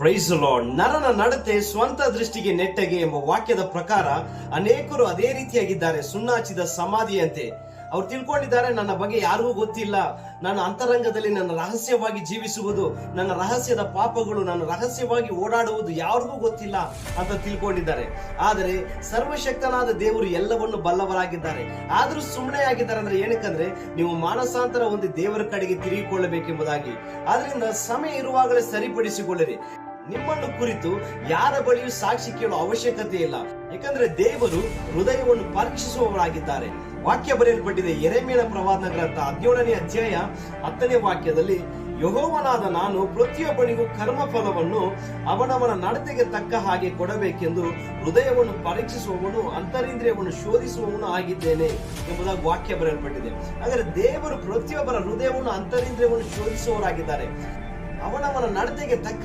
Price lord. ನರನ ನಡತೆ ಸ್ವಂತ ದೃಷ್ಟಿಗೆ ನೆಟ್ಟಗೆ ಎಂಬ ವಾಕ್ಯದ ಪ್ರಕಾರ ಅನೇಕರು ಅದೇ ರೀತಿಯಾಗಿದ್ದಾರೆ. ಸುಣ್ಣಾಚಿದ ಸಮಾಧಿಯಂತೆ ಅವ್ರು ತಿಳ್ಕೊಂಡಿದ್ದಾರೆ, ನನ್ನ ಬಗ್ಗೆ ಯಾರಿಗೂ ಗೊತ್ತಿಲ್ಲ, ನನ್ನ ಅಂತರಂಗದಲ್ಲಿ ನನ್ನ ರಹಸ್ಯವಾಗಿ ಜೀವಿಸುವುದು, ನನ್ನ ರಹಸ್ಯದ ಪಾಪಗಳು, ನನ್ನ ರಹಸ್ಯವಾಗಿ ಓಡಾಡುವುದು ಯಾರಿಗೂ ಗೊತ್ತಿಲ್ಲ ಅಂತ ತಿಳ್ಕೊಂಡಿದ್ದಾರೆ. ಆದರೆ ಸರ್ವಶಕ್ತನಾದ ದೇವರು ಎಲ್ಲವನ್ನು ಬಲ್ಲವರಾಗಿದ್ದಾರೆ. ಆದ್ರೂ ಸುಮ್ಮನೆ ಆಗಿದ್ದಾರೆ. ಅಂದ್ರೆ ಏನಕ್ಕಂದ್ರೆ ನೀವು ಮಾನಸಾಂತರ ಒಂದು ದೇವರ ಕಡೆಗೆ ತಿರುಗಿಕೊಳ್ಳಬೇಕೆಂಬುದಾಗಿ. ಆದ್ರಿಂದ ಸಮಯ ಇರುವಾಗಲೇ ಸರಿಪಡಿಸಿಕೊಳ್ಳಿರಿ. ನಿಮ್ಮನ್ನು ಕುರಿತು ಯಾರ ಬಳಿಯೂ ಸಾಕ್ಷಿ ಕೇಳುವ ಅವಶ್ಯಕತೆ ಇಲ್ಲ, ಯಾಕಂದ್ರೆ ದೇವರು ಹೃದಯವನ್ನು ಪರೀಕ್ಷಿಸುವವರಾಗಿದ್ದಾರೆ. ವಾಕ್ಯ ಬರೆಯಲ್ಪಟ್ಟಿದೆ ಯೆರೆಮೀಯನ ಪ್ರವಾದನ ಗ್ರಂಥ 17ನೇ ಅಧ್ಯಾಯ 10ನೇ ವಾಕ್ಯದಲ್ಲಿ, ಯೆಹೋವನಾದ ನಾನು ಪ್ರತಿಯೊಬ್ಬನಿಗೂ ಕರ್ಮ ಫಲವನ್ನು ಅವನವನ ನಡತೆಗೆ ತಕ್ಕ ಹಾಗೆ ಕೊಡಬೇಕೆಂದು ಹೃದಯವನ್ನು ಪರೀಕ್ಷಿಸುವವನು, ಅಂತರಿಂದ್ರಿಯವನ್ನು ಶೋಧಿಸುವವನು ಆಗಿದ್ದೇನೆ ಎಂಬುದಾಗಿ ವಾಕ್ಯ ಬರೆಯಲ್ಪಟ್ಟಿದೆ. ಹಾಗಾದ್ರೆ ದೇವರು ಪ್ರತಿಯೊಬ್ಬರ ಹೃದಯವನ್ನು, ಅಂತರಿಂದ್ರಿಯವನ್ನು ಶೋಧಿಸುವವರಾಗಿದ್ದಾರೆ. ಅವನವನ ನಡತೆಗೆ ತಕ್ಕ